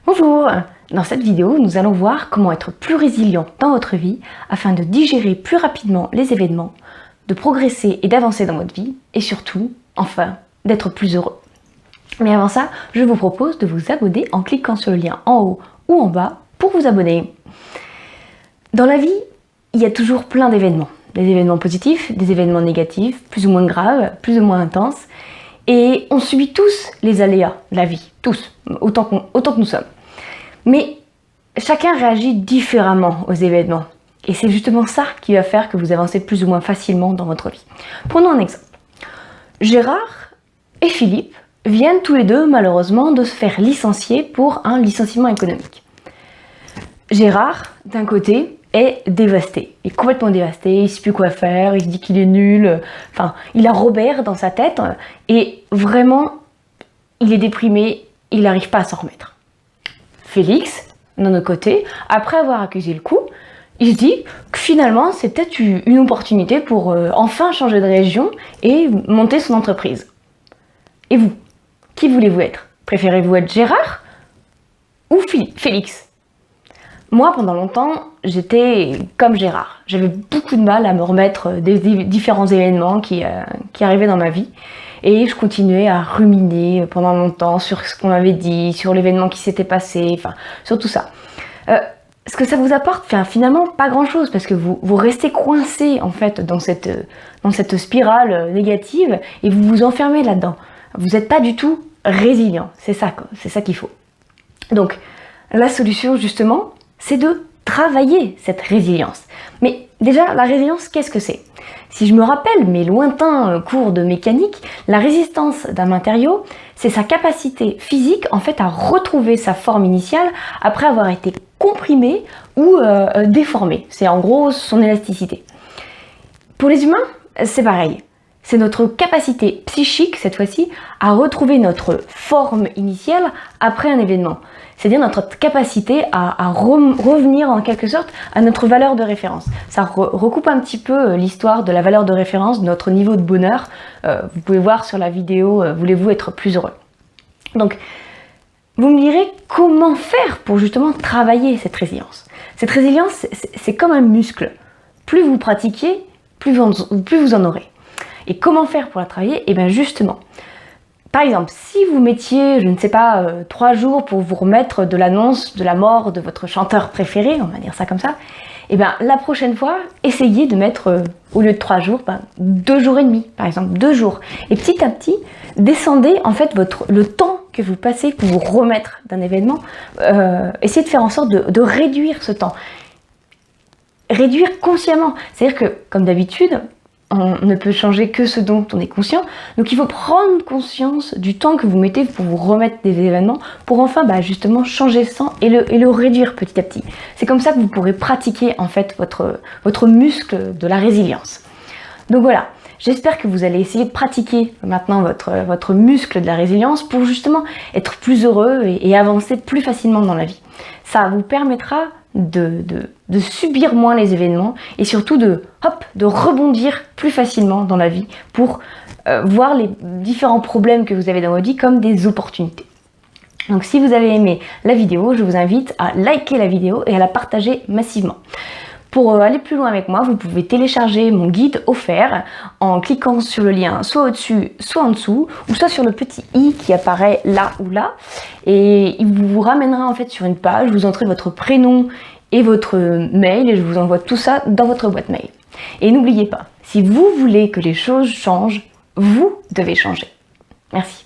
Bonjour! Dans cette vidéo, nous allons voir comment être plus résilient dans votre vie afin de digérer plus rapidement les événements, de progresser et d'avancer dans votre vie et surtout, enfin, d'être plus heureux. Mais avant ça, je vous propose de vous abonner en cliquant sur le lien en haut ou en bas pour vous abonner. Dans la vie, il y a toujours plein d'événements. Des événements positifs, des événements négatifs, plus ou moins graves, plus ou moins intenses. Et on subit tous les aléas de la vie, tous, autant que nous sommes. Mais chacun réagit différemment aux événements. Et c'est justement ça qui va faire que vous avancez plus ou moins facilement dans votre vie. Prenons un exemple. Gérard et Philippe viennent tous les deux malheureusement de se faire licencier pour un licenciement économique. Gérard, d'un côté, est dévasté, il est complètement dévasté, il ne sait plus quoi faire, il se dit qu'il est nul, enfin, il a Robert dans sa tête et vraiment, il est déprimé, il n'arrive pas à s'en remettre. Félix, d'un autre côté, après avoir accusé le coup, il se dit que finalement, c'est peut-être une opportunité pour enfin changer de région et monter son entreprise. Et vous, qui voulez-vous être? Préférez-vous être Gérard ou Félix? Moi, pendant longtemps, j'étais comme Gérard. J'avais beaucoup de mal à me remettre des différents événements qui arrivaient dans ma vie. Et je continuais à ruminer pendant longtemps sur ce qu'on m'avait dit, sur l'événement qui s'était passé, enfin, sur tout ça. Ce que ça vous apporte, finalement, pas grand-chose, parce que vous restez coincé, en fait, dans cette spirale négative, et vous vous enfermez là-dedans. Vous n'êtes pas du tout résilient. C'est ça qu'il faut. Donc, la solution, justement, c'est de travailler cette résilience. Mais déjà, la résilience, qu'est-ce que c'est? Si je me rappelle mes lointains cours de mécanique, la résistance d'un matériau, c'est sa capacité physique en fait à retrouver sa forme initiale après avoir été comprimé ou déformé. C'est en gros son élasticité. Pour les humains, c'est pareil. C'est notre capacité psychique, cette fois-ci, à retrouver notre forme initiale après un événement. C'est-à-dire notre capacité à revenir en quelque sorte à notre valeur de référence. Ça recoupe un petit peu l'histoire de la valeur de référence, de notre niveau de bonheur. Vous pouvez voir sur la vidéo « Voulez-vous être plus heureux ?» Donc, vous me direz comment faire pour justement travailler cette résilience. Cette résilience, c'est comme un muscle. Plus vous pratiquez, plus vous en aurez. Et comment faire pour la travailler? Eh bien justement, par exemple, si vous mettiez, je ne sais pas, 3 jours pour vous remettre de l'annonce de la mort de votre chanteur préféré, on va dire ça comme ça, eh bien la prochaine fois, essayez de mettre, au lieu de 3 jours, 2 jours et demi, par exemple, 2 jours. Et petit à petit, descendez en fait le temps que vous passez pour vous remettre d'un événement, essayez de faire en sorte de réduire ce temps. Réduire consciemment, c'est-à-dire que, comme d'habitude, on ne peut changer que ce dont on est conscient. Donc il faut prendre conscience du temps que vous mettez pour vous remettre des événements pour enfin justement changer ça et le réduire petit à petit. C'est comme ça que vous pourrez pratiquer en fait votre muscle de la résilience. Donc voilà, j'espère que vous allez essayer de pratiquer maintenant votre muscle de la résilience pour justement être plus heureux et avancer plus facilement dans la vie. Ça vous permettra de subir moins les événements et surtout de rebondir plus facilement dans la vie pour voir les différents problèmes que vous avez dans votre vie comme des opportunités. Donc si vous avez aimé la vidéo, je vous invite à liker la vidéo et à la partager massivement. Pour aller plus loin avec moi, vous pouvez télécharger mon guide offert en cliquant sur le lien soit au-dessus, soit en dessous, ou soit sur le petit i qui apparaît là ou là. Et il vous ramènera en fait sur une page, vous entrez votre prénom et votre mail et je vous envoie tout ça dans votre boîte mail. Et n'oubliez pas, si vous voulez que les choses changent, vous devez changer. Merci.